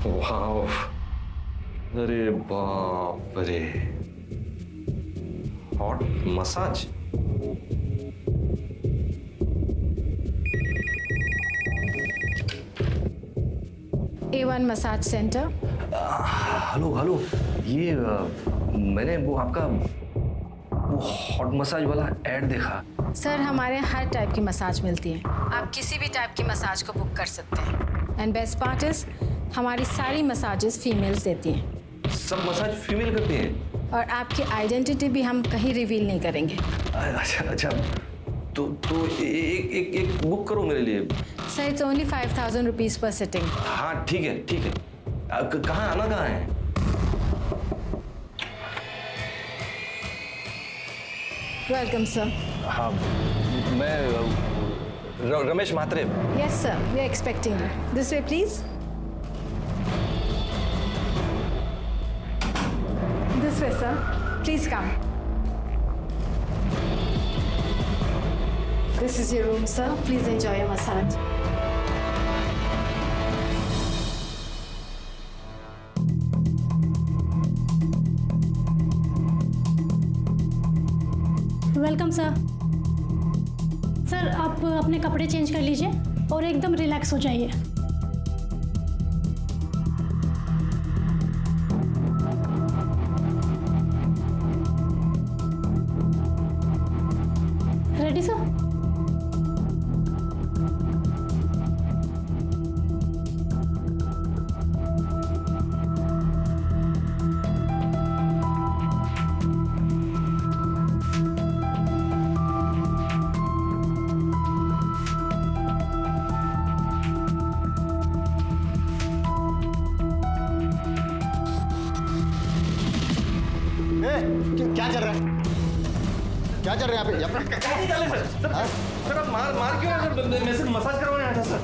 Wow, अरे बाप रे, hot massage. A1 massage centre. Hello hello, ये मैंने वो आपका वो हॉट मसाज वाला ऐड देखा। सर हमारे यहाँ हर टाइप की मसाज मिलती है, आप किसी भी टाइप की मसाज को बुक कर सकते हैं। एंड बेस्ट पार्ट इज हमारी सारी मसाजेस फीमेल्स देती हैं। सब मसाज फीमेल करती हैं? और आपकी आइडेंटिटी भी हम कहीं रिवील नहीं करेंगे। अच्छा अच्छा, तो एक बुक करो मेरे लिए। Sir it's only 5000 rupees per sitting. हाँ ठीक है ठीक है। कहाँ आना कहाँ है? Welcome sir. हाँ, मैं Ramesh Mhatre. Yes sir, we are expecting you. This way please. This way sir, please come. This is your room, sir. Please enjoy your massage. Welcome sir. Sir आप अपने कपड़े चेंज कर लीजिए और एकदम रिलैक्स हो जाइए। Ready sir? क्या चल रहा है? क्या चल रहा है यहाँ पे? सर आप मार क्यों है सर? मैं सिर्फ मसाज करवाने आया था सर।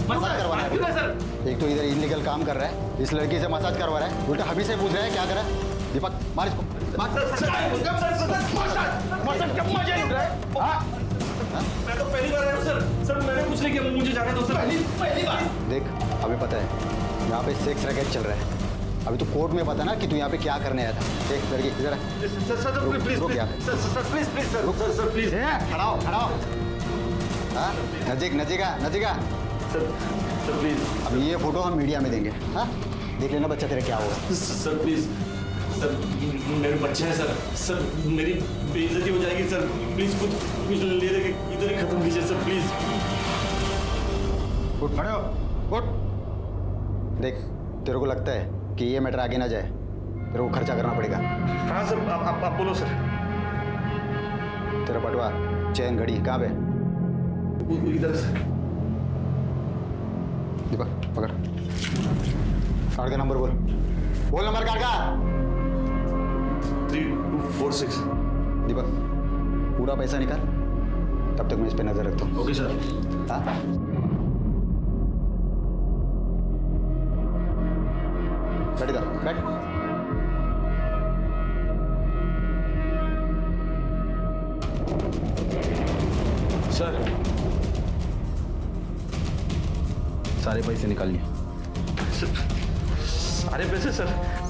मसाज करवाना है? क्यों है सर? एक तो इधर इलीगल काम कर रहा है, इस लड़की से मसाज करवा रहा है, उल्टा हबी से पूछ रहा है क्या करा। दीपक मार इसको, मार। मैं तो पहली बार आया हूँ सर। सर मैंने कुछ नहीं किया, मुझे जाने दो सर। पहली बार। देख अभी पता है यहाँ पे सेक्स रैकेट चल रहा है। अभी तो कोर्ट में पता ना कि तू यहाँ पे क्या करने आया था। देख लड़की इधर आ। सर प्लीज रुक यहाँ। Sir please sir please. खड़ा हो। हाँ नजीका सर प्लीज। अब ये फोटो हम मीडिया में देंगे। हाँ देख लेना बच्चा तेरा क्या होगा। सर प्लीज सर, मेरे बच्चे हैं सर। सर मेरी बेइज्जती हो जाएगी सर। प्लीज कुछ ले दे के इधर ही खत्म कीजिए सर प्लीज। उठ खड़े हो, उठ। देख तेरे को लगता है कि ये मैटर आगे ना जाए, तेरे को खर्चा करना पड़ेगा। हाँ सर, आप बोलो सर। तेरा बटुआ चैन घड़ी कहाँ पे? इधर सर। दीपक पकड़, कार्ड का नंबर बोल नंबर कार्ड का। 3246। दीपक पूरा पैसा निकाल, तब तक मैं इस पे नजर रखता हूँ। Okay sir. हाँ बैठ इधर, बैठ। सर सारे पैसे निकाल लिए। सारे पैसे सर?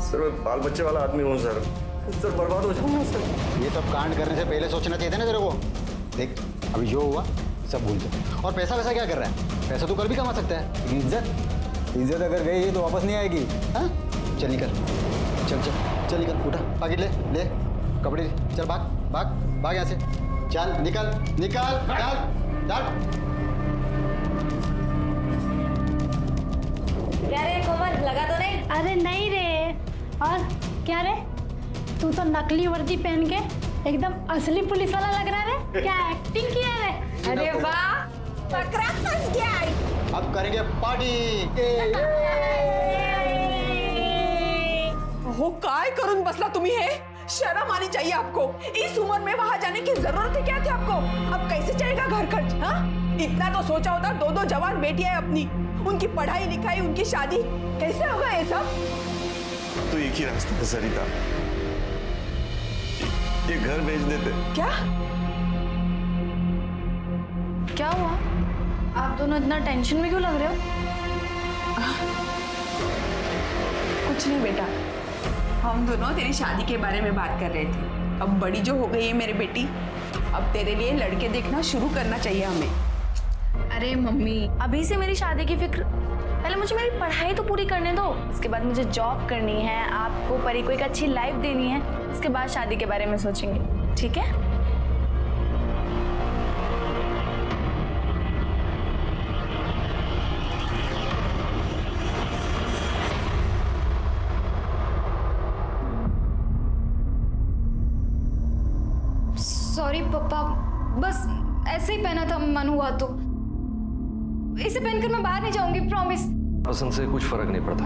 सर मैं बाल बच्चे वाला आदमी हूँ सर। सर बर्बाद हो जाऊंगा सर। ये सब कांड करने से पहले सोचना चाहिए था ना तेरे को। देख अभी जो हुआ सब भूल जा। और पैसा वैसा क्या कर रहा है? पैसा तू कल भी कमा सकता है। इज्जत अगर गई तो वापस नहीं आएगी। हाँ चल निकल, चल निकल, उठा पाकिट ले कपड़े ले, चल भाग यहाँ से। चल निकल चल। क्या रे कोमल, लगा तो नहीं? अरे नहीं रे। और क्या रे, तू तो नकली वर्दी पहन के एकदम असली पुलिस वाला लग रहा है। क्या एक्टिंग किया रे? अरे वाह, पकड़ा फंस गया। अब करेंगे पार्टी। हो काय करून बसला तुम्ही हे? शर्म आनी चाहिए आपको। इस उम्र में वहां जाने की जरूरत है क्या थी आपको? अब कैसे चलेगा घर खर्च? हाँ इतना तो सोचा होता। दो जवान बेटियां है अपनी, उनकी पढ़ाई लिखाई, उनकी शादी, कैसे होगा ये सब? तो एक ही रास्ता है सरिता, ये घर भेज देते। क्या हुआ? आप दोनों इतना टेंशन में क्यों लग रहे हो? कुछ नहीं बेटा, हम दोनों तेरी शादी के बारे में बात कर रहे थे। अब बड़ी जो हो गई है मेरी बेटी, अब तेरे लिए लड़के देखना शुरू करना चाहिए हमें। अरे मम्मी, अभी से मेरी शादी की फिक्र? पहले मुझे मेरी पढ़ाई तो पूरी करने दो, उसके बाद मुझे जॉब करनी है, आपको परी को एक अच्छी लाइफ देनी है, उसके बाद शादी के बारे में सोचेंगे, ठीक है? सॉरी पापा, बस ऐसे ही पहना था, मन हुआ तो। इसे पहनकर मैं बाहर नहीं जाऊंगी, प्रॉमिस। पसंद से कुछ फर्क नहीं पड़ता।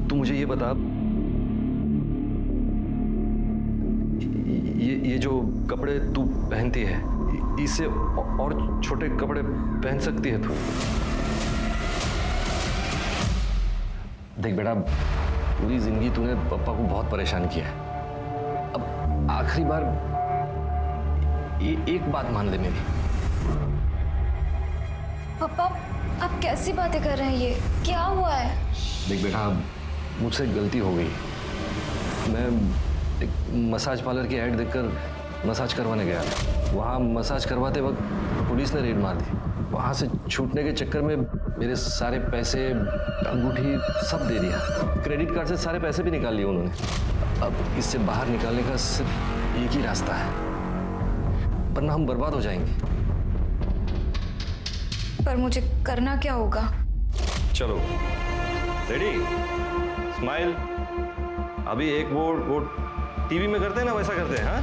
तू मुझे ये बता, ये जो कपड़े तू पहनती है, इससे और छोटे कपड़े पहन सकती है तू? देख बेटा, पूरी जिंदगी तूने पापा को बहुत परेशान किया है। अब आखिरी बार एक बात मान ले मेरी। पापा, आप कैसी बातें कर रहे हैं? ये क्या हुआ है? देख बेटा, मुझसे गलती हो गई। मैं एक मसाज पार्लर की ऐड देखकर मसाज करवाने गया। वहाँ मसाज करवाते वक्त पुलिस ने रेड मार दी। वहाँ से छूटने के चक्कर में मेरे सारे पैसे, अंगूठी सब दे दिया। क्रेडिट कार्ड से सारे पैसे भी निकाल लिए उन्होंने। अब इससे बाहर निकालने का सिर्फ एक ही रास्ता है, वरना हम बर्बाद हो जाएंगे। पर मुझे करना क्या होगा? चलो रेडी, स्माइल। अभी एक वो टीवी में करते हैं ना, वैसा करते हैं। हाँ,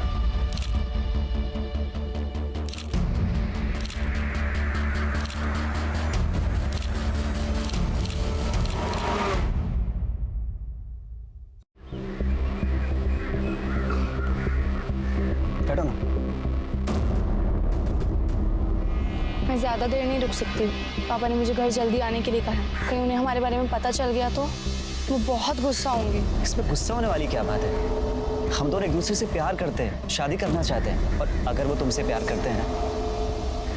बैठो ना। मैं ज़्यादा देर नहीं रुक सकती। पापा ने मुझे घर जल्दी आने के लिए कहा है। कहीं उन्हें हमारे बारे में पता चल गया तो वो बहुत गुस्सा होंगे। इसमें गुस्सा होने वाली क्या बात है? हम दोनों एक दूसरे से प्यार करते हैं, शादी करना चाहते हैं, और अगर वो तुमसे प्यार करते हैं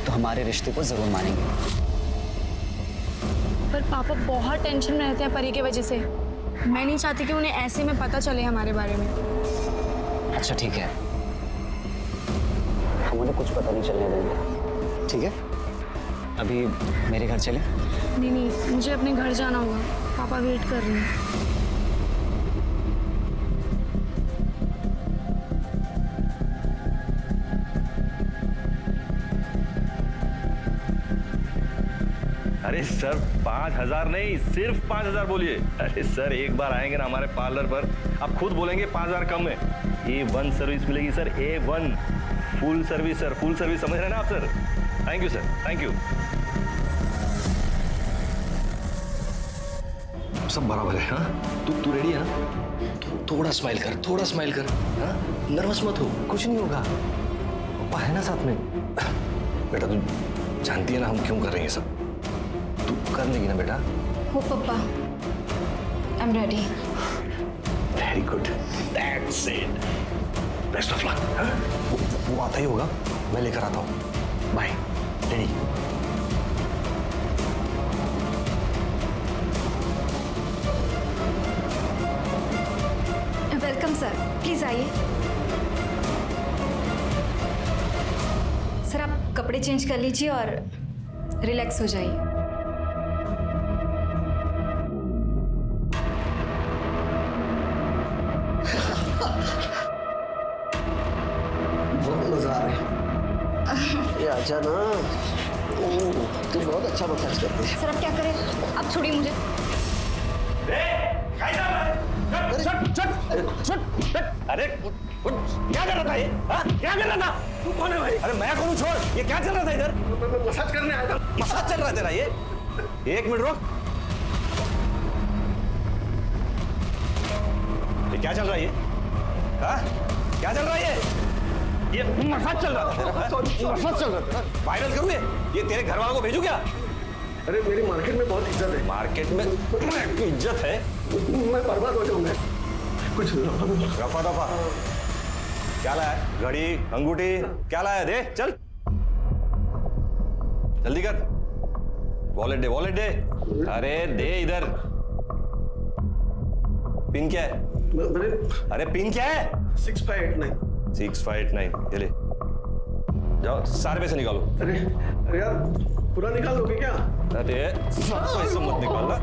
तो हमारे रिश्ते को जरूर मानेंगे। पर पापा बहुत टेंशन में रहते हैं परी की वजह से। मैं नहीं चाहती कि उन्हें ऐसे में पता चले हमारे बारे में। अच्छा ठीक है, हम उन्हें कुछ पता नहीं चलने देंगे, ठीक है? अभी मेरे घर चलें? नहीं, मुझे अपने घर जाना होगा, पापा वेट कर रहे हैं। अरे सर 5,000 नहीं, सिर्फ 5,000 बोलिए। अरे सर, एक बार आएंगे ना हमारे पार्लर पर, आप खुद बोलेंगे 5,000 कम है। A1 सर्विस मिलेगी sir, A1 full service sir, full service, समझ रहे हैं ना आप sir? Thank you sir, thank you. सब बराबर है। हाँ, तू रेडी है ना? थोड़ा स्माइल कर, थोड़ा स्माइल कर। हाँ, नर्वस मत हो, कुछ नहीं होगा। पापा है ना साथ में। बेटा तू जानती है ना हम क्यों कर रहे हैं सब, तू कर लेगी ना बेटा? हो पापा, I am ready. Very good, that's it. Best of luck. वो आता ही होगा, मैं लेकर आता हूँ। Bye. Ready? Welcome sir, please आइए। सर आप कपड़े चेंज कर लीजिए और रिलैक्स हो जाइए। बहुत मजा आ रहा है। ये आजा ना, तू बहुत अच्छा मसाज करती है। सर आप क्या करें, आप छोड़िए मुझे। अरे क्या कर रहा था ये? क्या कर रहा था? तू कौन है भाई? अरे मैं कौन हूँ? छोड़, ये क्या चल रहा था इधर? मसाज करने आया था। मसाज चल रहा है तेरा ये? एक मिनट रुक। ये क्या चल रहा है ये? हाँ? क्या चल रहा है ये मसाज चल रहा था तेरा? मसाज चल रहा था। वायरल करूँ ये तेरे घर वालों को भेजू क्या? अरे मेरी मार्केट में बहुत इज्जत है। मार्केट में इज्जत है? मैं बर्बाद हो जाऊंगा। कुछ रफा दफा क्या लाया? घड़ी, अंगूठी क्या लाया? दे चल, जल्दी कर। वॉलेट दे, वॉलेट दे। अरे दे इधर। पिन क्या है? अरे पिन क्या है? 6589। 6589 ये ले जाओ, सारे पैसे निकालो। अरे यार पूरा निकाल दोगे क्या? अरे सब पैसे मत निकालना।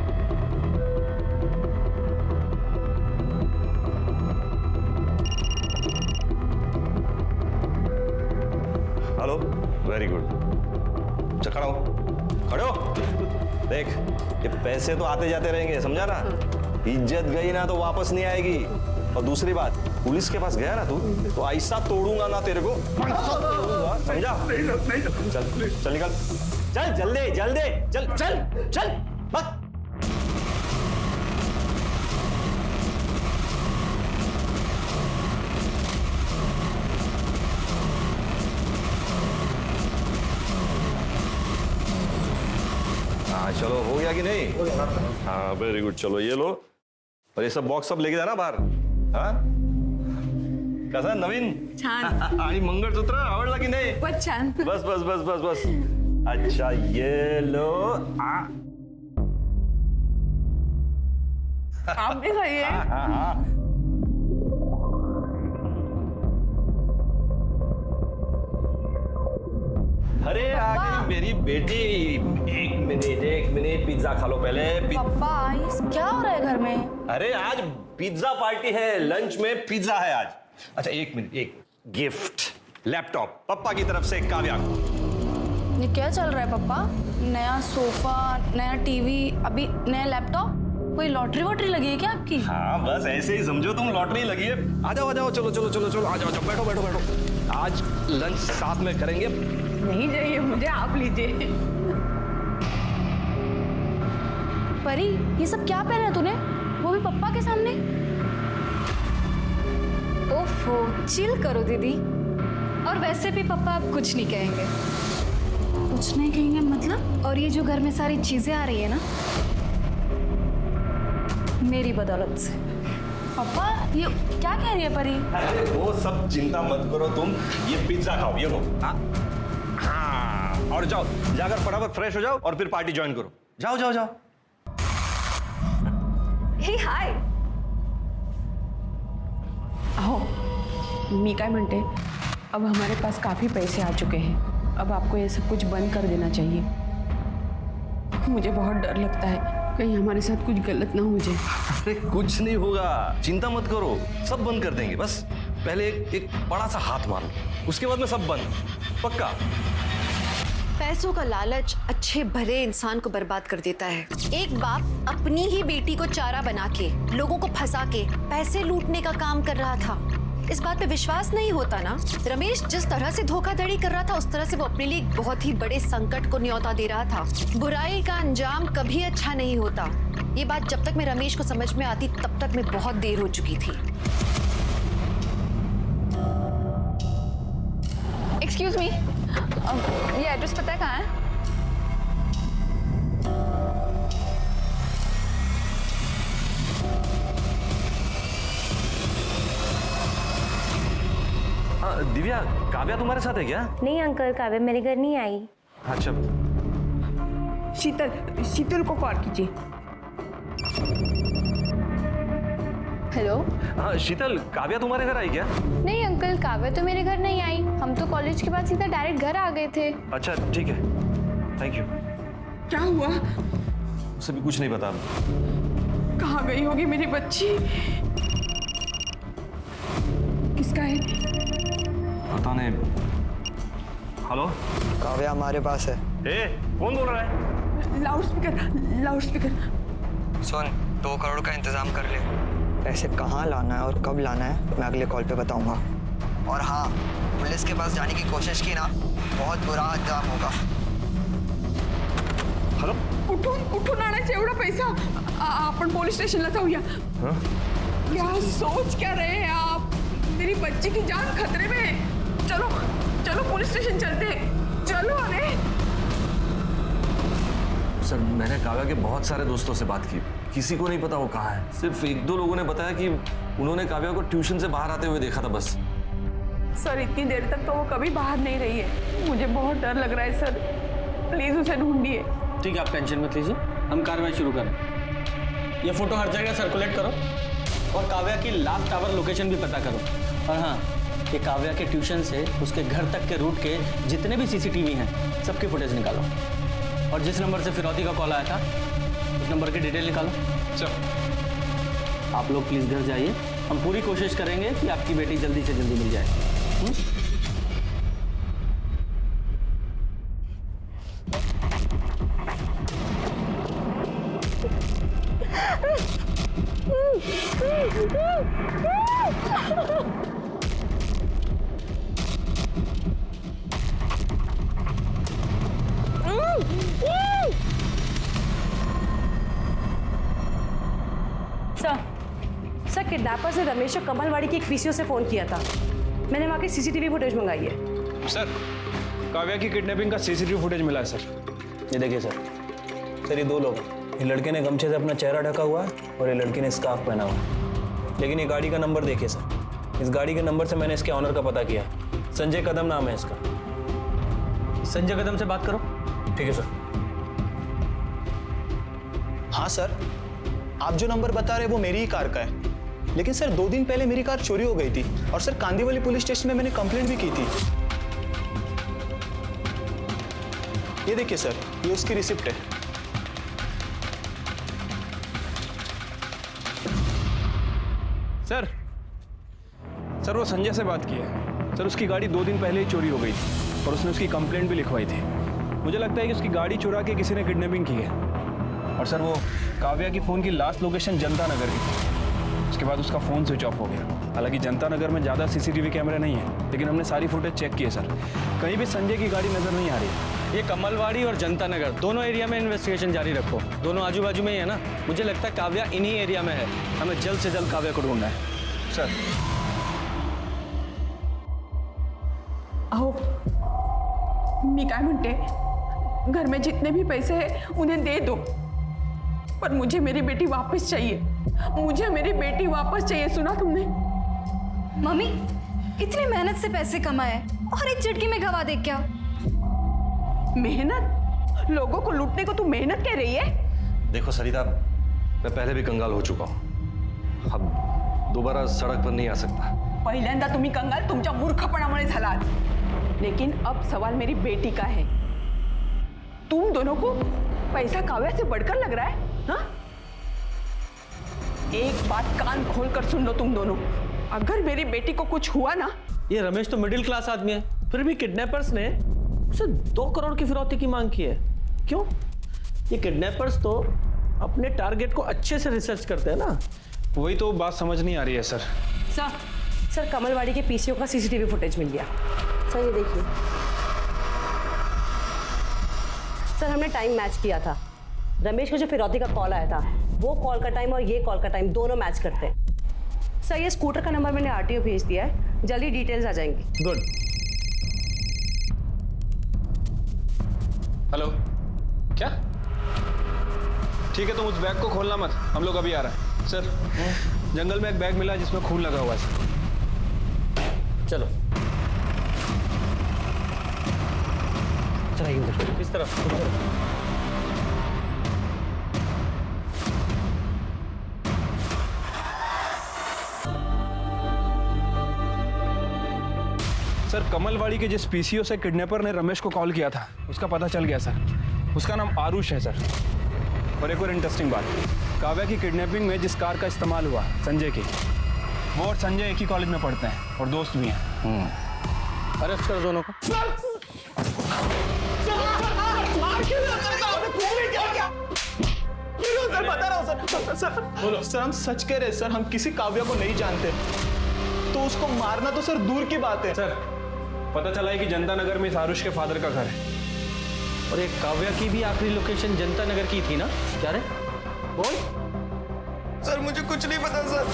Hello, very good. खड़ा हो, खड़े हो। देख ये पैसे तो आते जाते रहेंगे, समझा ना? इज्जत गई ना तो वापस नहीं आएगी। और दूसरी बात, पुलिस के पास गया ना तू तो ऐसा तोड़ूंगा ना तेरे को, समझा? चल चल निकल, चल जल्दी जल्दी, चल चल चल मत। हाँ चलो, हो गया कि नहीं? हाँ वेरी गुड। चलो ये लो, और ये सब बॉक्स सब लेके जाना बाहर। हाँ कसा नवीन? छान। आणि मंगळसूत्र आवडला की नाही? बस छान। बस बस बस बस बस। अच्छा ये लो। आप भी खाइए। हाँ हाँ हाँ। अरे आ गई मेरी बेटी। एक मिनट पिज्जा खा लो पहले। पापा ये क्या हो रहा है घर में? अरे आज पिज्जा पार्टी है, लंच में पिज्जा है आज। अच्छा एक मिनट, एक गिफ्ट लैपटॉप पापा की तरफ से काव्या को। ये क्या चल रहा है पापा? नया सोफा, नया टीवी, अभी नया लैपटॉप? कोई लॉटरी वॉटरी लगी है क्या आपकी? हाँ बस ऐसे ही समझो, तुम लॉटरी लगी है। आ जाओ चलो चलो चलो चलो, आ जाओ बैठो बैठो बैठो। आज लंच साथ में करेंगे। नहीं चाहिए मुझे, आप लीजिए। परी ये सब क्या पहना है तूने, वो भी पप्पा के सामने? ओफो, चिल करो दीदी। और वैसे भी पापा अब कुछ नहीं कहेंगे। कुछ नहीं कहेंगे मतलब? और ये जो घर में सारी चीजें आ रही है ना, मेरी बदौलत से। पापा ये क्या कह रही है परी? अरे वो सब चिंता मत करो तुम, ये पिज्जा खाओ, ये लो। हाँ और जाओ, जाकर फटाफट फ्रेश हो जाओ और फिर पार्टी ज्वाइन करो। जाओ जाओ जाओ। हे हाय। अहो मी काय म्हणते, अब हमारे पास काफी पैसे आ चुके हैं, अब आपको ये सब कुछ बंद कर देना चाहिए। मुझे बहुत डर लगता है कहीं हमारे साथ कुछ गलत ना हो जाए। अरे कुछ नहीं होगा, चिंता मत करो, सब बंद कर देंगे। बस पहले एक बड़ा सा हाथ मारो, उसके बाद में सब बंद, पक्का। पैसों का लालच अच्छे भले इंसान को बर्बाद कर देता है। एक बाप अपनी ही बेटी को चारा बना के, लोगों को फंसा के पैसे लूटने का काम कर रहा था। इस बात पे विश्वास नहीं होता ना? रमेश जिस तरह से धोखाधड़ी कर रहा था, उस तरह से वो अपने लिए एक बहुत ही बड़े संकट को न्योता दे रहा था। बुराई का अंजाम कभी अच्छा नहीं होता। ये बात जब तक मैं रमेश को समझ में आती, तब तक मैं बहुत देर हो चुकी थी। एक्सक्यूज मी, ये एड्रेस पता है कहाँ है? दिव्या, काव्या तुम्हारे साथ है क्या? नहीं अंकल, काव्या मेरे घर नहीं आई। अच्छा शीतल को कॉल कीजिए। हेलो। हाँ शीतल, काव्या तुम्हारे घर आई क्या? नहीं अंकल, काव्या तो मेरे घर नहीं आई। हम तो कॉलेज के बाद सीधा डायरेक्ट घर आ गए थे। अच्छा ठीक है, थैंक यू। क्या हुआ? उसे भी कुछ नहीं पता। कहाँ गई होगी मेरी बच्ची? किसका है? पता नहीं। हेलो, काव्या हमारे पास है। कौन बोल रहा है? Loud speaker. सुन, 2 करोड़ का इंतजाम कर ले। पैसे कहाँ लाना है और कब लाना है मैं अगले कॉल पे बताऊंगा। और हाँ, पुलिस के पास जाने की कोशिश की ना, बहुत बुरा अंजाम होगा। हेलो, कुठून आणायचं एवढा पैसा? आपण पोलीस स्टेशनला जाऊया। क्या सोच क्या रहे हैं आप? मेरी बच्ची की जान खतरे में है। चलो चलो पुलिस स्टेशन चलते हैं, चलो। अरे सर, मैंने काव्या के बहुत सारे दोस्तों से बात की, किसी को नहीं पता वो कहाँ है। सिर्फ 1-2 लोगों ने बताया कि उन्होंने काव्या को ट्यूशन से बाहर आते हुए देखा था बस। सर इतनी देर तक तो वो कभी बाहर नहीं रही है, मुझे बहुत डर लग रहा है सर, प्लीज उसे ढूंढिए। ठीक है, आप टेंशन मत लीजिए, हम कार्रवाई शुरू करें। ये फोटो हर जगह सर्कुलेट करो। और काव्या की लास्ट आवर लोकेशन भी पता करो। और हाँ, ये काव्या के ट्यूशन से उसके घर तक के रूट के जितने भी सीसीटीवी हैं सबकी फुटेज निकालो। और जिस नंबर से फिरौती का कॉल आया था उस नंबर की डिटेल निकालो। चलो आप लोग प्लीज़ घर जाइए, हम पूरी कोशिश करेंगे कि आपकी बेटी जल्दी से जल्दी मिल जाए। सर किडनैपर्स ने रमेश और कमलवाड़ी की एक पीसीओ से फोन किया था। मैंने वहाँ की सीसीटीवी फुटेज मंगाई है। सर काव्या की किडनैपिंग का सीसीटीवी फुटेज मिला है सर। ये देखिए सर। सर ये 2 लोग हैं। ये लड़के ने गमछे से अपना चेहरा ढका हुआ है और ये लड़की ने स्कार्फ पहना हुआ है। लेकिन ये गाड़ी का नंबर देखिए सर। इस गाड़ी के नंबर से मैंने इसके ऑनर का पता किया। संजय कदम नाम है इसका। संजय कदम से बात करो। ठीक है सर। हाँ सर, आप जो नंबर बता रहे हैं वो मेरी ही कार का है। लेकिन सर 2 दिन पहले मेरी कार चोरी हो गई थी और सर कांदीवली पुलिस स्टेशन में मैंने कंप्लेंट भी की थी। ये देखिए सर, ये उसकी रिसिप्ट है। सर वो संजय से बात की है। सर उसकी गाड़ी 2 दिन पहले ही चोरी हो गई थी और उसने उसकी कंप्लेंट भी लिखवाई थी। मुझे लगता है कि उसकी गाड़ी चुरा के किसी ने किडनैपिंग की है। और सर वो काव्या की फ़ोन की लास्ट लोकेशन जनता नगर की। उसके बाद उसका फ़ोन स्विच ऑफ हो गया। हालांकि जनता नगर में ज़्यादा सीसीटीवी कैमरे नहीं है, लेकिन हमने सारी फुटेज चेक की है सर। कहीं भी संजय की गाड़ी नज़र नहीं आ रही है। ये कमलवाड़ी और जनता नगर दोनों एरिया में इन्वेस्टिगेशन जारी रखो। दोनों आजू बाजू में ही है ना। मुझे लगता है काव्या इन्हीं एरिया में है। हमें जल्द से जल्द काव्या को ढूंढना है सर। अहो मी काय म्हणते, घर में जितने भी पैसे हैं उन्हें दे दो, पर मुझे मेरी बेटी वापस चाहिए। मुझे मेरी बेटी वापस चाहिए, सुना तुमने? मम्मी इतनी मेहनत से पैसे कमाए और एक झटके में गवा दे क्या? मेहनत? लोगों को लूटने को तू मेहनत कह रही है? देखो सरिता, मैं पहले भी कंगाल हो चुका हूँ। अब दोबारा सड़क पर नहीं आ सकता। पहिल्यांदा तुम्ही कंगाल तुमच्या मूर्खपणामुळे झालात, लेकिन अब सवाल मेरी बेटी का है। तुम दोनों को पैसा काव्या से बढ़कर लग रहा है? हाँ? एक बात कान खोलकर सुन लो तुम दोनों, अगर मेरी बेटी को कुछ हुआ ना। ये रमेश तो मिडिल क्लास आदमी है, फिर भी किडनैपर्स ने उसे 2 करोड़ की फिरौती की मांग की है। क्यों? ये किडनैपर्स तो अपने टारगेट को अच्छे से रिसर्च करते हैं ना। वही तो बात समझ नहीं आ रही है सर। सर कमलवाड़ी के पीसीओ का सीसीटीवी फुटेज मिल गया। सर ये देखिए सर, हमने टाइम मैच किया था। रमेश को जो फिरौती का कॉल आया था वो कॉल का टाइम और ये कॉल का टाइम दोनों मैच करते हैं। सर ये स्कूटर का नंबर मैंने आरटीओ भेज दिया है, जल्दी डिटेल्स आ जाएंगी। गुड। हेलो, क्या? ठीक है, तुम उस बैग को खोलना मत, हम लोग अभी आ रहे हैं। सर जंगल में एक बैग मिला जिसमें खून लगा हुआ है। चलो चलाइए उधर, इस तरफ। सर कमलवाड़ी के जिस पीसीओ से किडनैपर ने रमेश को कॉल किया था उसका पता चल गया सर। उसका नाम आरुष है सर। और एक और इंटरेस्टिंग बात, काव्या की किडनैपिंग में जिस कार का इस्तेमाल हुआ संजय की, वो और संजय एक ही कॉलेज में पढ़ते हैं और दोस्त भी हैं। अरेस्ट करो दोनों को। सर बता रहा हूँ सर, हम सच कह रहे हैं सर, हम किसी काव्या को नहीं जानते, तो उसको मारना तो सर दूर की बात है। सर पता चला है कि जनता नगर में इस आरुष के फादर का घर है। और एक काव्या की भी आखिरी लोकेशन जनता नगर की थी ना? क्या रे बोल। सर मुझे कुछ नहीं पता सर।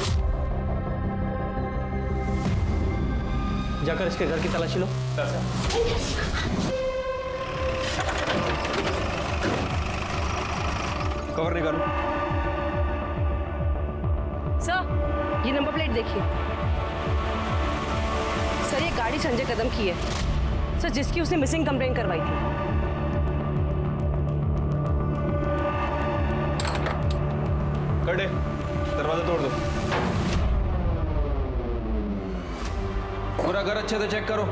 जाकर इसके घर की तलाशी लो। कवर निकालो। सर ये नंबर प्लेट देखिए। सर ये गाड़ी संजय कदम की है सर, जिसकी उसने मिसिंग कंप्लेंट करवाई थी। कड़े दरवाजा तोड़ दो। पूरा घर अच्छे से चेक करो।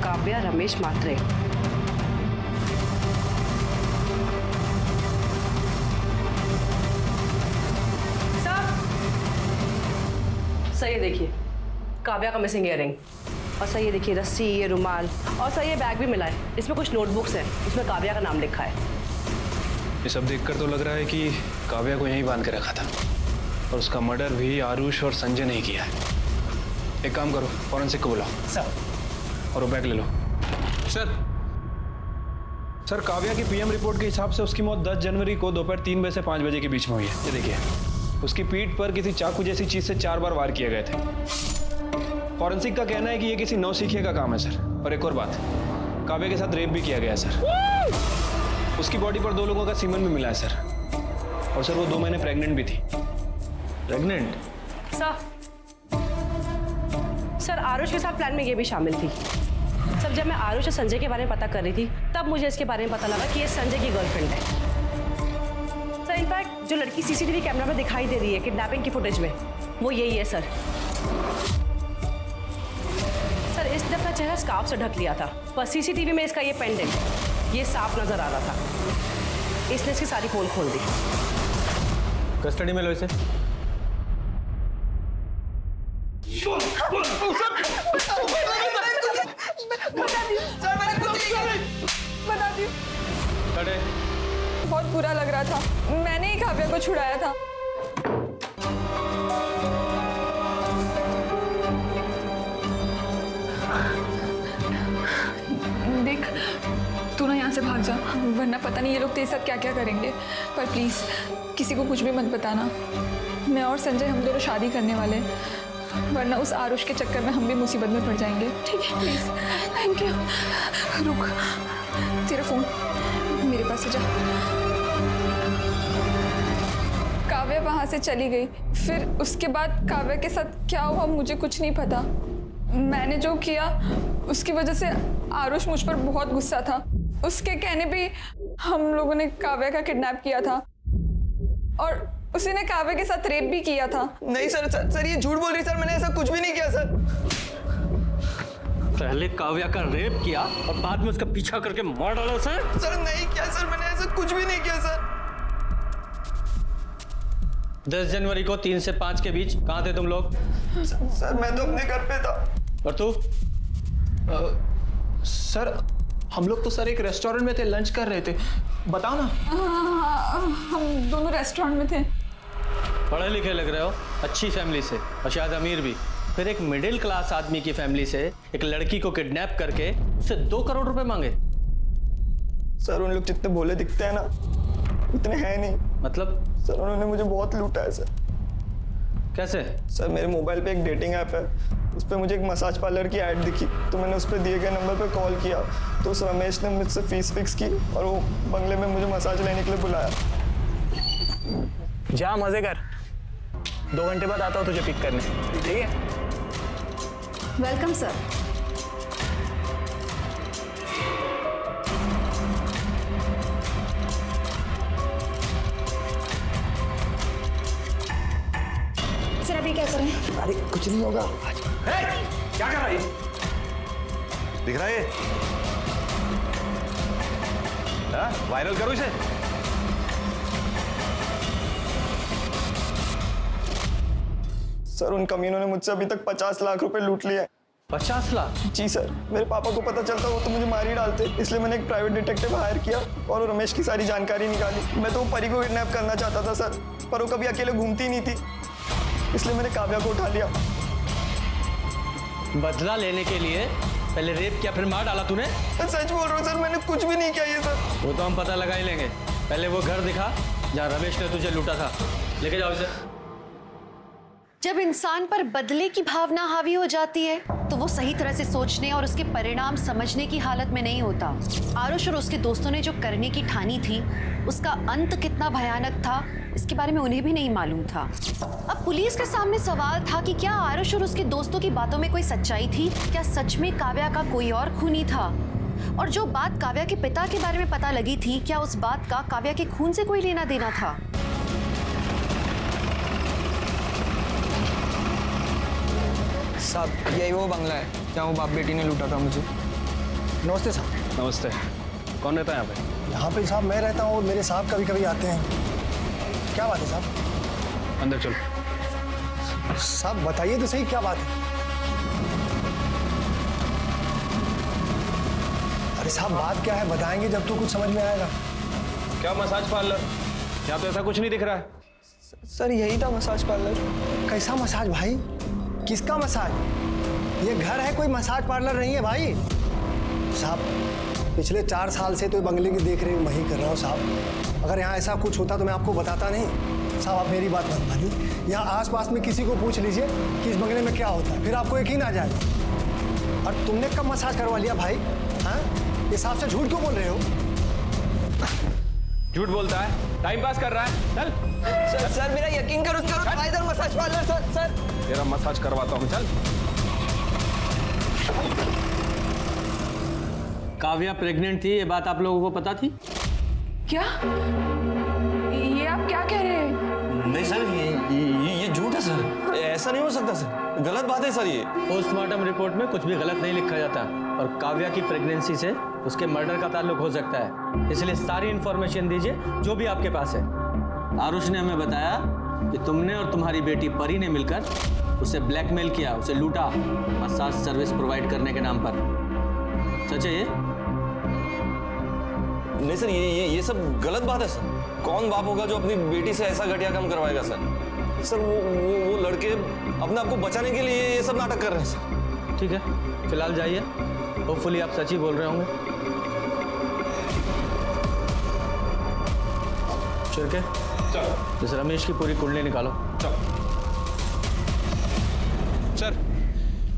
काव्या रमेश मात्रे। सर ये देखिए काव्या का मिसिंग इयररिंग, और सर ये देखिए रस्सी, ये रुमाल, और सर ये बैग भी मिला है। इसमें कुछ नोटबुक्स हैं, उसमें काव्या का नाम लिखा है। ये सब देखकर तो लग रहा है कि काव्या को यहीं बांध के रखा था और उसका मर्डर भी आरुष और संजय ने किया है। एक काम करो, फॉरेंसिक को बुलाओ सर, और वो बैग ले लो। सर काव्या की पीएम रिपोर्ट के हिसाब से उसकी मौत 10 जनवरी को दोपहर 3 बजे से 5 बजे के बीच में हुई है। ये देखिए, उसकी पीठ पर किसी चाकू जैसी चीज से 4 बार वार किए गए थे। फॉरेंसिक का कहना है कि ये किसी नौसिखिए का काम है सर। और एक और बात, काव्या के साथ रेप भी किया गया है सर। उसकी बॉडी पर 2 लोगों का सीमन भी मिला है सर। और सर वो 2 महीने प्रेग्नेंट भी थी। प्रेग्नेंट? सर आरुष के साथ प्लान में ये भी शामिल थी। सर जब मैं आरुष और संजय के बारे में पता कर रही थी तब मुझे इसके बारे में पता लगा कि ये संजय की गर्लफ्रेंड है। सर इनफैक्ट जो लड़की सीसीटीवी कैमरा में दिखाई दे रही है किडनैपिंग की फुटेज में, वो यही है सर। सर इसने अपना चेहरा स्कार्फ से ढक लिया था, पर सीसीटीवी में इसका ये पेंडेंट, ये साफ नजर आ रहा था। इसने इसकी सारी पोल खोल दी। कस्टडी में लो इसे। बता दी। बहुत बुरा लग रहा था, मैंने ही काव्या को छुड़ाया था। देख तू ना यहाँ से भाग जा, वरना पता नहीं ये लोग तेरे साथ क्या क्या करेंगे। पर प्लीज किसी को कुछ भी मत बताना। मैं और संजय हम दोनों शादी करने वाले हैं, वरना उस आरुष के चक्कर में हम भी मुसीबत में पड़ जाएंगे। ठीक है प्लीज। Thank you. रुक, तेरा फोन मेरे पास से जा। काव्या वहां से चली गई, फिर उसके बाद काव्या के साथ क्या हुआ मुझे कुछ नहीं पता। मैंने जो किया उसकी वजह से आरुष मुझ पर बहुत गुस्सा था। उसके कहने पे हम लोगों ने काव्या का किडनैप किया था और उसी ने काव्या के साथ रेप भी किया था। नहीं सर, सर ये झूठ बोल रही सर, मैंने ऐसा कुछ भी नहीं किया सर। पहले काव्या का रेप किया और बाद में उसका पीछा करके मार डाला सर। सर नहीं किया सर, मैंने ऐसा कुछ भी नहीं किया सर। 10 जनवरी को 3 से 5 के बीच कहाँ थे तुम लोग? सर मैं तो अपने घर पे था। और तू? सर हम लोग तो सर एक रेस्टोरेंट में थे, लंच कर रहे थे। बताओ ना। हम दोनों रेस्टोरेंट में थे। पढ़े लिखे लग रहे हो, अच्छी फैमिली से, और शायद अमीर भी। फिर एक मिडिल क्लास आदमी की फैमिली से एक लड़की को किडनैप करके उससे 2 करोड़ रुपए मांगे। सर उन लोग जितने भोले दिखते हैं ना, उतने हैं नहीं। मतलब? सर उन्होंने मुझे बहुत लूटा है सर। कैसे? सर मेरे मोबाइल पे एक डेटिंग ऐप है, उस पर मुझे एक मसाज पार्लर की ऐड दिखी, तो मैंने उस पर दिए गए नंबर पे कॉल किया, तो उस रमेश ने मुझसे फीस फिक्स की और वो बंगले में मुझे मसाज लेने के लिए बुलाया। जा मजे कर, 2 घंटे बाद आता हूँ तुझे पिक करने, ठीक है? Welcome sir. सर अभी क्या करें? अरे कुछ नहीं होगा। क्या कर रहा है? दिख रहा है? वायरल करो इसे। सर उन कमीनों ने मुझसे अभी तक 50 लाख रुपए लूट लिए। 50 लाख? जी सर, मेरे पापा को पता चलता वो तो मुझे मार ही डालते, इसलिए मैंने एक प्राइवेट डिटेक्टिव हायर किया और वो रमेश की सारी जानकारी निकाली। मैं तो वो परी को किडनैप करना चाहता था सर, पर वो कभी अकेले घूमती नहीं थी, इसलिए मैंने काव्या को उठा लिया। बदला लेने के लिए पहले रेप किया, फिर मार डाला तूने? सच बोल रहा हूँ सर, मैंने कुछ भी नहीं किया ये सर। वो तो हम पता लगा ही लेंगे। पहले वो घर दिखा जहाँ रमेश ने तुझे लूटा था, लेके जाओ इसे। जब इंसान पर बदले की भावना हावी हो जाती है तो वो सही तरह से सोचने और उसके परिणाम समझने की हालत में नहीं होता। आरुष और उसके दोस्तों ने जो करने की ठानी थी उसका अंत कितना भयानक था इसके बारे में उन्हें भी नहीं मालूम था। अब पुलिस के सामने सवाल था कि क्या आरुष और उसके दोस्तों की बातों में कोई सच्चाई थी? क्या सच में काव्या का कोई और खूनी था? और जो बात काव्या के पिता के बारे में पता लगी थी, क्या उस बात का काव्या के खून से कोई लेना देना था? साहब यही वो बंगला है जहाँ वो बाप बेटी ने लूटा था मुझे। नमस्ते साहब। नमस्ते। कौन रहता है यहाँ पे? यहाँ पे साहब मैं रहता हूँ और मेरे साहब कभी कभी आते हैं। क्या बात है साहब? अंदर चलो। साहब बताइए तो सही क्या बात है? अरे साहब बात क्या है बताएंगे जब तो कुछ समझ में आएगा। क्या मसाज पार्लर? यहाँ तो ऐसा कुछ नहीं दिख रहा है। सर यही था मसाज पार्लर। कैसा मसाज भाई? किसका मसाज? ये घर है, कोई मसाज पार्लर नहीं है भाई। साहब पिछले 4 साल से तो बंगले की देख रेख वही कर रहा हूँ साहब। अगर यहाँ ऐसा कुछ होता तो मैं आपको बताता नहीं। साहब आप मेरी बात मत मानिए। यहाँ आसपास में किसी को पूछ लीजिए कि इस बंगले में क्या होता है, फिर आपको यकीन आ जाएगा। और तुमने कब मसाज करवा लिया भाई? हाँ इस हिसाब से झूठ क्यों बोल रहे हो? झूठ बोलता है, टाइम पास कर रहा है। चल सर मेरा यकीन करो इधर मसाज पार्लर। सर तेरा मसाज करवाता हूँ, चल। काव्या प्रेग्नेंट थी, ये बात आप लोगों को पता थी? क्या ये आप क्या कह रहे हैं? नहीं सर, ये झूठ है सर। ऐसा नहीं हो सकता सर, गलत बात है सर। ये पोस्टमार्टम रिपोर्ट में कुछ भी गलत नहीं लिखा जाता और काव्या की प्रेगनेंसी से उसके मर्डर का ताल्लुक हो सकता है, इसलिए सारी इंफॉर्मेशन दीजिए जो भी आपके पास है। आरुष ने हमें बताया कि तुमने और तुम्हारी बेटी परी ने मिलकर उसे ब्लैकमेल किया, उसे लूटा मसाज सर्विस प्रोवाइड करने के नाम पर। सच है ये? नहीं सर, ये सब गलत बात है सर। कौन बाप होगा जो अपनी बेटी से ऐसा घटिया काम करवाएगा सर? सर वो लड़के अपने आप को बचाने के लिए ये सब नाटक कर रहे हैं सर। ठीक है, फिलहाल जाइए। होपफुली आप सच ही बोल रहे होंगे। चिरके, चलो इस रमेश की पूरी कुंडली निकालो। सर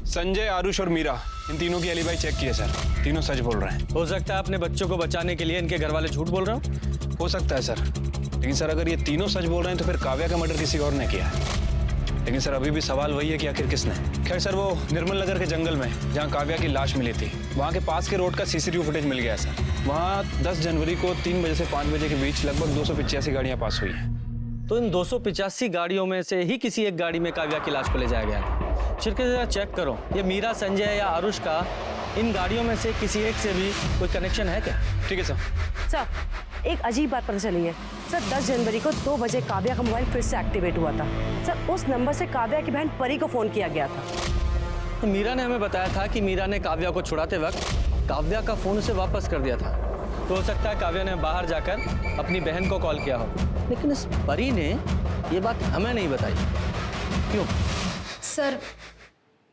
संजय, आरुष और मीरा, इन तीनों की एलिबाई चेक की है सर। तीनों सच बोल रहे हैं। हो सकता है अपने बच्चों को बचाने के लिए इनके घर वाले झूठ बोल रहे हो सकता है सर, लेकिन सर अगर ये तीनों सच बोल रहे हैं तो फिर काव्या का मर्डर किसी और ने किया है। लेकिन सर अभी भी सवाल वही है कि आखिर किसने। खैर सर, वो निर्मल नगर के जंगल में जहाँ काव्या की लाश मिली थी, वहाँ के पास के रोड का सीसीटीवी फुटेज मिल गया सर। वहाँ 10 जनवरी को 3 बजे से 5 बजे के बीच लगभग 285 गाड़ियाँ पास हुई हैं। तो इन 285 गाड़ियों में से ही किसी एक गाड़ी में काव्या की लाश को ले जाया गया था। चिरके जरा चेक करो, ये मीरा, संजय या आरुष का इन गाड़ियों में से किसी एक से भी कोई कनेक्शन है क्या? ठीक है सर। सर एक अजीब बात पता चली है सर। 10 जनवरी को 2 बजे काव्या का मोबाइल फिर से एक्टिवेट हुआ था सर। उस नंबर से काव्या की बहन परी को फोन किया गया था। तो मीरा ने हमें बताया था कि मीरा ने काव्या को छुड़ाते वक्त काव्या का फोन उसे वापस कर दिया था। तो हो सकता है काव्या ने बाहर जाकर अपनी बहन को कॉल किया हो, लेकिन इस परी ने ये बात हमें नहीं बताई। क्यों? सर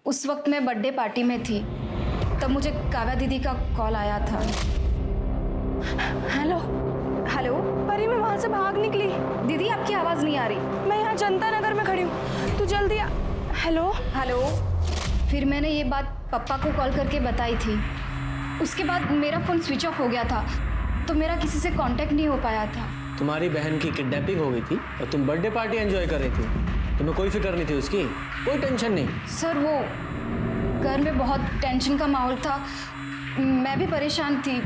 उस वक्त मैं बर्थडे पार्टी में थी, तब मुझे काव्या दीदी का कॉल आया था। हेलो हेलो, परी मैं वहाँ से भाग निकली। दीदी आपकी आवाज़ नहीं आ रही। मैं यहाँ जनता नगर में खड़ी हूँ, तू जल्दी आ। Hello hello. फिर मैंने ये बात पापा को कॉल करके बताई थी। उसके बाद मेरा फ़ोन स्विच ऑफ हो गया था, तो मेरा किसी से कांटेक्ट नहीं हो पाया था। तुम्हारी बहन की किडनैपिंग हो गई थी और तुम बर्थडे पार्टी एंजॉय कर रही थी। तुम्हें कोई फिक्र नहीं थी उसकी? कोई टेंशन नहीं? सर वो घर में बहुत टेंशन का माहौल था, मैं भी परेशान थी।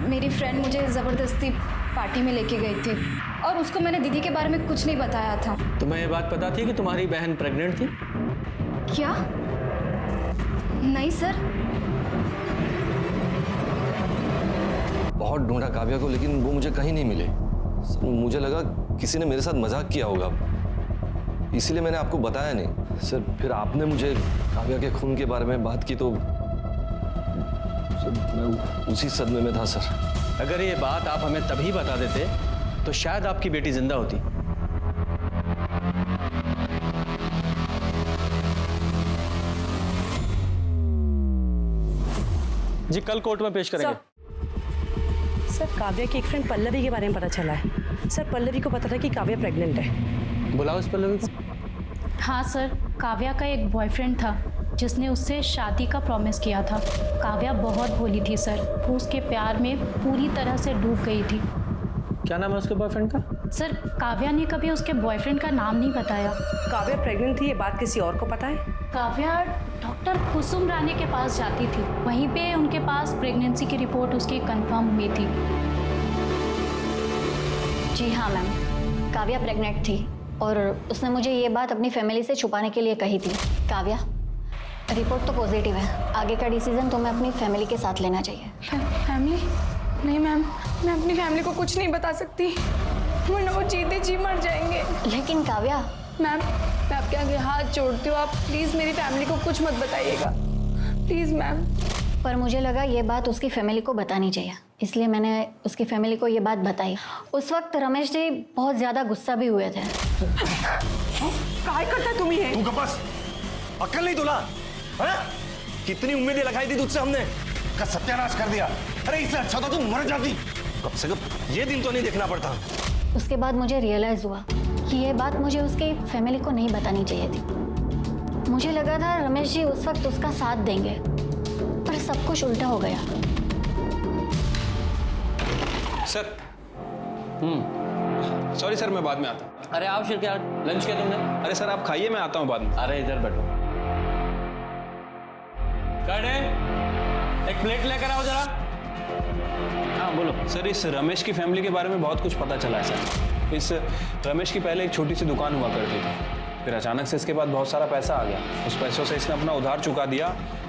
मेरी फ्रेंड मुझे ज़बरदस्ती पार्टी में लेके गई थी और उसको मैंने दीदी के बारे में कुछ नहीं बताया था। तुम्हें ये बात पता थी कि तुम्हारी बहन प्रेग्नेंट थी? क्या? नहीं सर। बहुत ढूंढा काव्या को, लेकिन वो मुझे कहीं नहीं मिले। मुझे लगा किसी ने मेरे साथ मजाक किया होगा, इसीलिए मैंने आपको बताया नहीं। सर फिर आपने मुझे काव्या के खून के बारे में बात की तो सर मैं उसी सदमे में था सर। अगर ये बात आप हमें तभी बता देते तो शायद आपकी बेटी जिंदा होती। जी कल कोर्ट में पेश करेंगे। सर काव्या की एक फ्रेंड पल्लवी के बारे में पता चला है सर। पल्लवी को पता था कि काव्या प्रेग्नेंट है। बुलाओ इस पल्लवी को। हाँ सर, काव्या का एक बॉयफ्रेंड था जिसने उससे शादी का प्रॉमिस किया था। काव्या बहुत भोली थी सर, वो उसके प्यार में पूरी तरह से डूब गई थी। क्या नाम है उसके बॉयफ्रेंड का? सर काव्या ने कभी उसके बॉयफ्रेंड का नाम नहीं बताया। काव्या प्रेग्नेंट थी, ये बात किसी और को पता है? काव्या डॉक्टर कुसुम रानी के पास जाती थी, वहीं पे उनके पास प्रेगनेंसी की रिपोर्ट उसकी कंफर्म हुई थी। जी हाँ मैम, काव्या प्रेग्नेंट थी और उसने मुझे ये बात अपनी फैमिली से छुपाने के लिए कही थी। काव्या, रिपोर्ट तो पॉजिटिव है, आगे का डिसीजन तुम्हें अपनी फैमिली के साथ लेना चाहिए। फैमिली? नहीं मैम, मैं अपनी फैमिली को कुछ नहीं बता सकती, वरना वो जीते जी मर जाएंगे। लेकिन काव्या। मैम, मैं आपके आगे हाथ जोड़ती हूँ, आप प्लीज़ मेरी फैमिली को कुछ मत बताइएगा, प्लीज़ मैम। पर मुझे लगा ये बात उसकी फैमिली को बतानी चाहिए, इसलिए मैंने उसकी फैमिली को ये बात बताई। उस वक्त रमेश जी बहुत ज़्यादा गुस्सा भी हुए थे। काय करता तुम ये? तू बस अक्ल नहीं तुला? कितनी उम्मीदें लगाई थी तुझसे हमने, का सत्यानाश कर दिया। अरे इससे अच्छा तो तू मर जाती। कब से कब ये दिन तो नहीं देखना पड़ता। उसके बाद मुझे रियलाइज हुआ कि ये बात मुझे उसकी फैमिली को नहीं बतानी चाहिए थी। मुझे लगा था रमेश जी उस वक्त उसका साथ देंगे, पर सब कुछ उल्टा हो गया। सर सॉरी सर, मैं बाद में आता हूँ। अरे आओ शिरके, लंच किया तुमने? अरे सर आप खाइए, मैं आता हूँ बाद में। अरे इधर बैठो। कड़े, एक प्लेट लेकर आओ जरा। हाँ बोलो। सर इस रमेश की फैमिली के बारे में बहुत कुछ पता चला है सर। इस रमेश की पहले एक छोटी सी दुकान हुआ करती थी, फिर अचानक से इसके बाद बहुत सारा पैसा आ गया। उस पैसों से इसने अपना उधार चुका दिया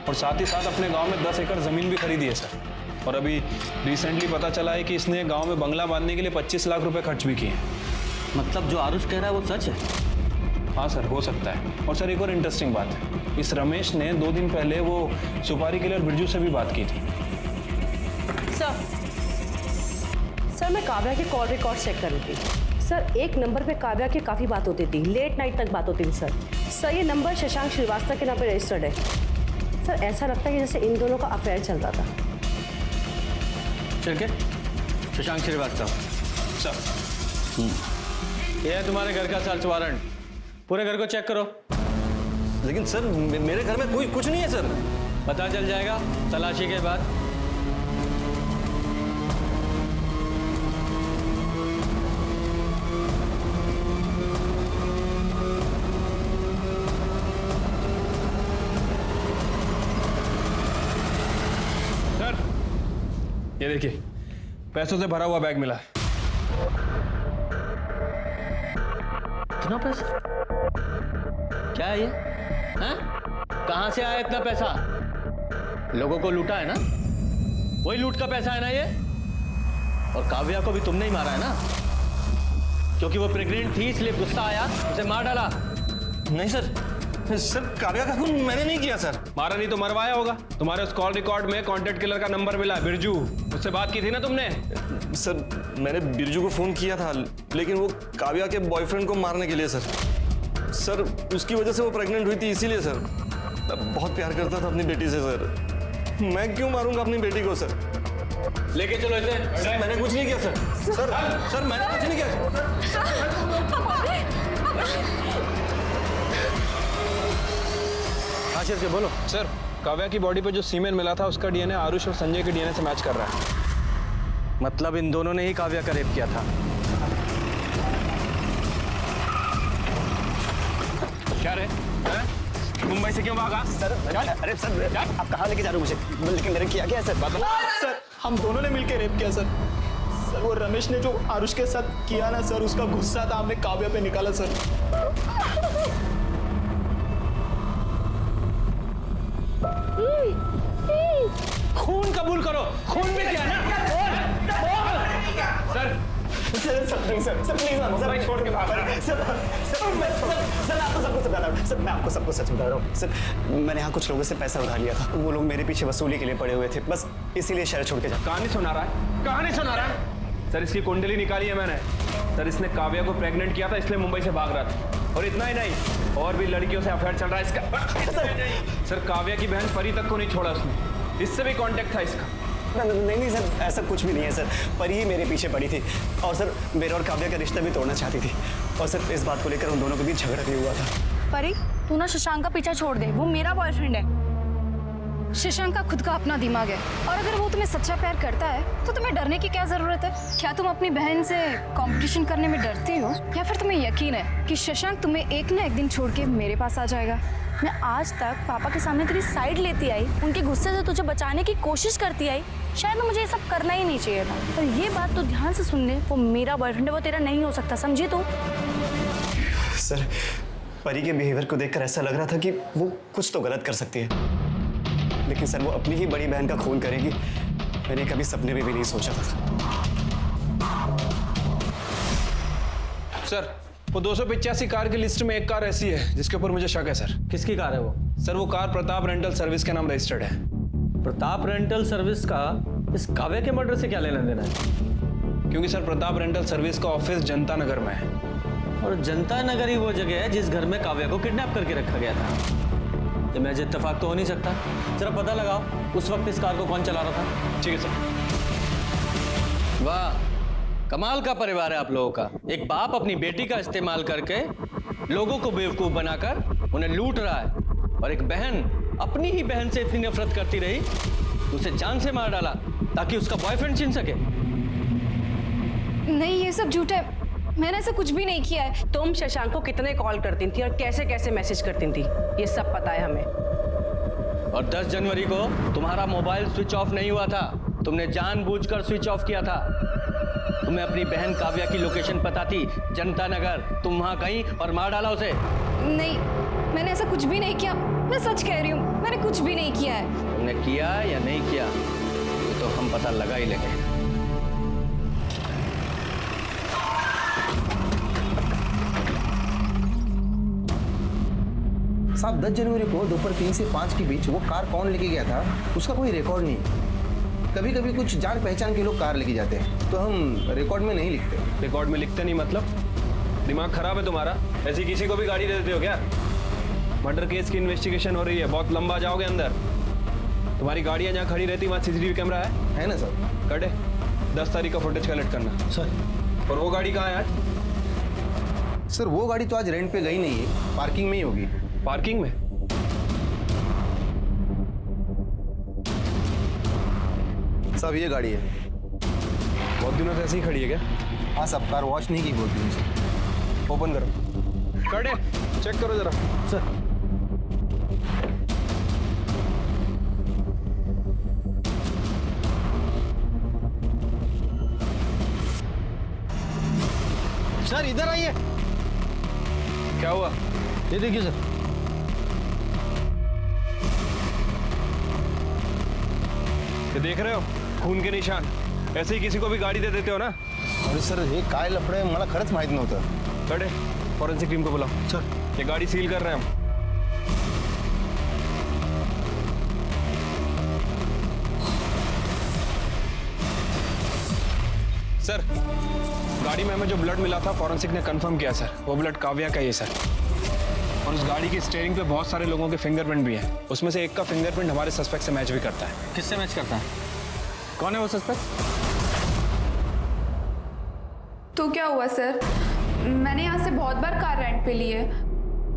और साथ ही साथ अपने गांव में 10 एकड़ ज़मीन भी खरीदी है सर। और अभी रिसेंटली पता चला है कि इसने गांव में बंगला बांधने के लिए 25 लाख रुपए खर्च भी किए। मतलब जो आरुष कह रहा है वो सच है? हाँ सर, हो सकता है। और सर एक और इंटरेस्टिंग बात है, इस रमेश ने 2 दिन पहले वो सुपारी किलर बिरजू से भी बात की थी। सर मैं काव्या के कॉल रिकॉर्ड चेक कर रही थी सर। एक नंबर पे काव्या की काफ़ी बात होती थी, लेट नाइट तक बात होती थी सर। ये नंबर शशांक श्रीवास्तव के नाम पे रजिस्टर्ड है सर। ऐसा लगता है कि जैसे इन दोनों का अफेयर चल रहा था। शिरके, शशांक श्रीवास्तव सर। ये है तुम्हारे घर का सर्च वारंट, पूरे घर को चेक करो। लेकिन सर मेरे घर में कोई कुछ नहीं है सर। पता चल जाएगा तलाशी के बाद। सर ये देखिए, पैसों से भरा हुआ बैग मिला है। कितना पैसा? क्या है ये? हैं? कहां से आया इतना पैसा? लोगों को लूटा है ना? वही लूट का पैसा है ना ये? और काव्या को भी तुमने ही मारा है ना? क्योंकि वो प्रेग्नेंट थी इसलिए गुस्सा आया, उसे मार डाला। नहीं सर, सर काव्या का खून मैंने नहीं किया सर। मारा नहीं तो मरवाया होगा। तुम्हारे उस कॉल रिकॉर्ड में कॉन्टेक्ट किलर का नंबर मिला है, बिरजू। उससे बात की थी ना तुमने? सर मैंने बिरजू को फोन किया था, लेकिन वो काव्या के बॉयफ्रेंड को मारने के लिए सर। सर उसकी वजह से वो प्रेग्नेंट हुई थी, इसीलिए सर। मैं बहुत प्यार करता था अपनी बेटी से सर। मैं क्यों मारूंगा अपनी बेटी को सर? लेके चलो इसे। सर मैंने कुछ नहीं किया सर। सर मैंने कुछ नहीं किया। हाँ शिरके बोलो। सर काव्या की बॉडी पे जो सीमेन मिला था उसका डीएनए आरुष और संजय के डीएनए से मैच कर रहा है। मतलब इन दोनों ने ही काव्या का रेप किया था। क्या रे? मुंबई से क्यों भागा? सर अरे सर आप कहाँ लेके जा रहे हो मुझे? लेकिन मैंने किया क्या है सर? सर हम दोनों ने मिलकर रेप किया सर। सर वो रमेश ने जो आरुष के साथ किया ना सर, उसका गुस्सा था, हमने काव्या पे निकाला सर। खून कबूल करो, खून भी किया ना? सर सर प्लीज सर छोड़ के भाग रहा हूं। सर आपको सब कुछ बता रहा हूं। सर मैं आपको सब कुछ सच बता रहा हूँ। सर मैंने यहाँ कुछ लोगों से पैसा उधार लिया था, वो लोग मेरे पीछे वसूली के लिए पड़े हुए थे, बस इसीलिए शहर छोड़ के जा। कहानी सुना रहा है, कहानी सुना रहा है। सर इसकी कुंडली निकाली है मैंने। सर इसने काव्या को प्रेग्नेंट किया था, इसलिए मुंबई से भाग रहा था। और इतना ही नहीं, और भी लड़कियों से अफेयर चल रहा है इसका। सर काव्या की बहन परी तक को नहीं छोड़ा उसने, इससे भी कांटेक्ट था इसका। नहीं सर, ऐसा कुछ भी नहीं है सर। परी ही मेरे पीछे पड़ी थी और सर मेरे और काव्या का रिश्ता भी तोड़ना चाहती थी। और सर इस बात को लेकर उन दोनों के बीच झगड़ा भी हुआ था। परी तू ना शशांक का पीछा छोड़ दे, वो मेरा बॉयफ्रेंड है। शशांक का खुद का अपना दिमाग है, और अगर वो तुम्हें सच्चा प्यार करता है तो तुम्हें डरने की क्या जरूरत है? क्या तुम अपनी बहन से कंपटीशन करने में डरती हो, या फिर तुम्हें यकीन है कि शशांक तुम्हें एक ना एक दिन छोड़ के मेरे पास आ जाएगा? मैं आज तक पापा के सामने तेरी साइड लेती आई, उनके गुस्से से तुझे बचाने की कोशिश करती आई। शायद ना मुझे ये सब करना ही नहीं चाहिए था, पर ये बात तो ध्यान से सुन ले, वो मेरा बॉयफ्रेंड है, वो तेरा नहीं हो सकता, समझी तू? सर, परी के बिहेवियर को देखकर ऐसा लग रहा था कि वो कुछ तो गलत कर सकती है, लेकिन सर वो अपनी ही बड़ी बहन का खून करेगी, मैंने कभी सपने में भी नहीं सोचा था। सर, वो 285 कार की लिस्ट में एक कार ऐसी है जिसके ऊपर मुझे शक है सर। किसकी कार है वो? सर वो कार प्रताप रेंटल सर्विस के नाम रजिस्टर्ड है। प्रताप रेंटल सर्विस का इस काव्या के मर्डर से क्या लेना देना है? क्योंकि सर प्रताप रेंटल सर्विस का ऑफिस जनता नगर में है, और जनता नगर ही वो जगह है जिस घर में काव्या को किडनैप करके रखा गया था। ये महज इत्तेफाक तो हो नहीं सकता। जरा पता लगाओ उस वक्त इस कार को कौन चला रहा था। ठीक है सर। वाह, कमाल का परिवार है आप लोगों का। एक बाप अपनी बेटी का इस्तेमाल करके लोगों को बेवकूफ बनाकर उन्हें लूट रहा है, और एक बहन अपनी ही बहन से इतनी नफरत करती रही, उसे जान से मार डाला ताकि उसका बॉयफ्रेंड छीन सके। नहीं, ये सब झूठ है, मैंने ऐसा कुछ भी नहीं किया है। तुम शशांक को कितने कॉल करती थी और कैसे कैसे मैसेज करती थी, ये सब पता है हमें। और 10 जनवरी को तुम्हारा मोबाइल स्विच ऑफ नहीं हुआ था, तुमने जानबूझकर स्विच ऑफ किया था। तुम्हें अपनी बहन काव्या की लोकेशन पता थी, जनता नगर, तुम वहां गई और मार डाला उसे। नहीं, मैंने ऐसा कुछ भी नहीं किया, मैं सच कह रही हूँ, मैंने कुछ भी नहीं किया है। तुमने किया या नहीं किया ये तो हम पता लगा ही लेंगे। साहब, 10 जनवरी को दोपहर 3 से 5 के बीच वो कार कौन लेके गया था उसका कोई रिकॉर्ड नहीं। कभी कभी कुछ जान पहचान के लोग कार लेके जाते हैं, तो हम रिकॉर्ड में नहीं लिखते। रिकॉर्ड में लिखते नहीं मतलब? दिमाग खराब है तुम्हारा? ऐसी किसी को भी गाड़ी दे देते हो क्या? मर्डर केस की इन्वेस्टिगेशन हो रही है, बहुत लंबा जाओगे अंदर। तुम्हारी गाड़ियाँ जहाँ खड़ी रहती वहाँ सीसीटीवी कैमरा है ना सर? कटे 10 तारीख का फुटेज कलेक्ट करना सर। और वो गाड़ी कहाँ है आज? सर वो गाड़ी तो आज रेंट पे गई नहीं है, पार्किंग में ही होगी। पार्किंग में? साहब ये गाड़ी है। बहुत दिनों से ऐसे ही खड़ी है क्या? हाँ साहब, कार वॉश नहीं की बहुत दिनों से। ओपन करो। कटे चेक करो जरा। सर। सर इधर आइए। क्या हुआ? ये देखिए सर। ये देख रहे हो खून के निशान? ऐसे ही किसी को भी गाड़ी दे देते हो ना? अरे सर हे काय लफडे मला खरंच माहित नव्हतं। कटे फॉरेंसिक टीम को बुलाओ। सर ये गाड़ी सील कर रहे हैं हम। सर गाड़ी में हमें जो ब्लड मिला था फॉरेंसिक ने कंफर्म किया सर, वो ब्लड काव्या का ही है सर। और उस गाड़ी की स्टीयरिंग पे बहुत सारे लोगों के फिंगरप्रिंट भी हैं, उसमें से एक का फिंगरप्रिंट हमारे सस्पेक्ट से मैच भी करता है। किससे मैच करता है? कौन है वो सस्पेक्ट? तो क्या हुआ सर, मैंने यहाँ से बहुत बार कार रेंट पे ली है।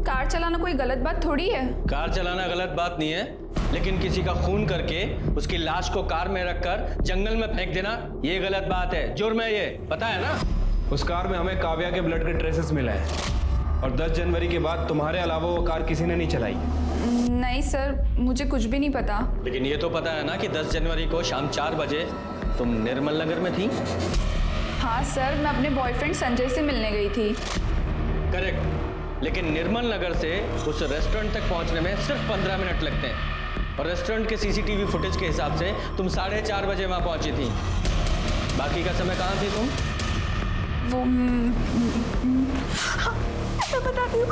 कार चलाना कोई गलत बात थोड़ी है। कार चलाना गलत बात नहीं है, लेकिन किसी का खून करके उसकी लाश को कार में रखकर जंगल में फेंक देना ये गलत बात है, जुर्म है ये, पता है ना? उस कार में हमें काव्या के ब्लड के ट्रेसेस मिले हैं, और 10 जनवरी के बाद तुम्हारे अलावा वो कार किसी ने नहीं चलाई। नहीं सर, मुझे कुछ भी नहीं पता। लेकिन ये तो पता है ना कि 10 जनवरी को शाम 4 बजे तुम निर्मल नगर में थी? हाँ सर, मैं अपने बॉयफ्रेंड संजय से मिलने गई थी। करेक्ट, लेकिन निर्मल नगर से उस रेस्टोरेंट तक पहुंचने में सिर्फ 15 मिनट लगते हैं, और रेस्टोरेंट के सीसीटीवी फुटेज के हिसाब से तुम 4:30 बजे वहां पहुंची थी। बाकी का समय कहाँ थी तुम? वो हाँ, मैं बताती हूँ।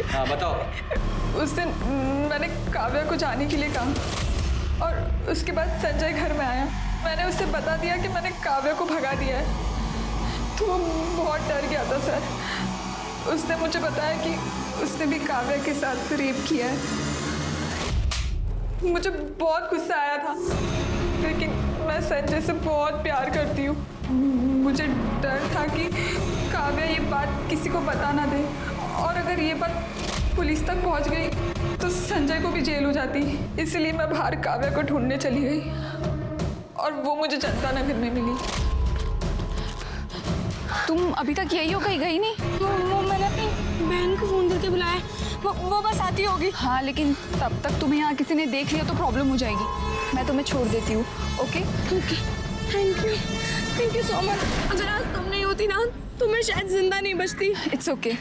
हाँ बताओ। उस दिन मैंने काव्या को जाने के लिए कहा, और उसके बाद संजय घर में आया। मैंने उससे बता दिया कि मैंने काव्या को भगा दिया है, तो वो बहुत डर गया था सर। उसने मुझे बताया कि उसने भी काव्या के साथ रेप किया है। मुझे बहुत गुस्सा आया था, लेकिन मैं संजय से बहुत प्यार करती हूँ। मुझे डर था कि काव्या ये बात किसी को बता ना दे और अगर ये बात पुलिस तक पहुंच गई तो संजय को भी जेल हो जाती। इसलिए मैं बाहर काव्या को ढूंढने चली गई और वो मुझे जनता नगर में मिली। तुम अभी तक यही हो, कहीं गई नहीं? वो मैंने अपनी बहन को फोन करके बुलाया, वो बस आती होगी। हाँ, लेकिन तब तक तुम्हें यहाँ किसी ने देख लिया तो प्रॉब्लम हो जाएगी। मैं तुम्हें छोड़ देती हूँ। Okay okay, thank you so much. अगर आज तुम नहीं होती ना तो मैं शायद जिंदा नहीं बचती। It's okay.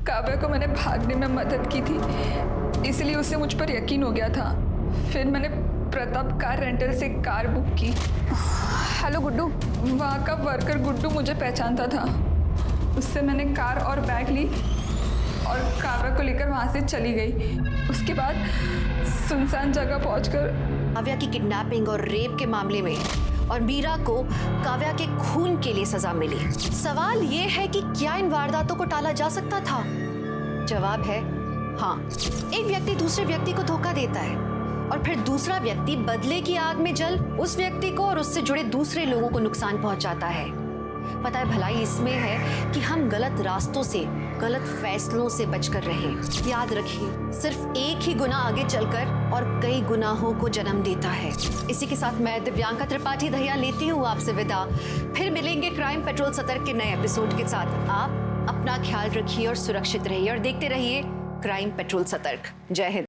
काव्या को मैंने भागने में मदद की थी, इसलिए उसे मुझ पर यकीन हो गया था। फिर मैंने प्रताप कार रेंटल से कार बुक की। हेलो गुड्डू। वहाँ का वर्कर गुड्डू मुझे पहचानता था। उससे मैंने कार और बैग ली और काव्या को लेकर वहाँ से चली गई। उसके बाद सुनसान जगह पहुँचकर काव्या की किडनैपिंग और रेप के मामले में और मीरा को काव्या के खून के लिए सजा मिली। सवाल ये है कि क्या इन वारदातों को टाला जा सकता था? जवाब है हाँ। एक व्यक्ति दूसरे व्यक्ति को धोखा देता है और फिर दूसरा व्यक्ति बदले की आग में जल उस व्यक्ति को और उससे जुड़े दूसरे लोगों को नुकसान पहुंचाता है। पता है, भलाई इसमें है कि हम गलत रास्तों से, गलत फैसलों से बचकर रहें। याद रखिए, सिर्फ एक ही गुनाह आगे चलकर और कई गुनाहों को जन्म देता है। इसी के साथ मैं दिव्यांका त्रिपाठी दहिया लेती हूँ आपसे विदा। फिर मिलेंगे क्राइम पेट्रोल सतर्क के नए एपिसोड के साथ। आप अपना ख्याल रखिए और सुरक्षित रहिए और देखते रहिए क्राइम पेट्रोल सतर्क। जय हिंद।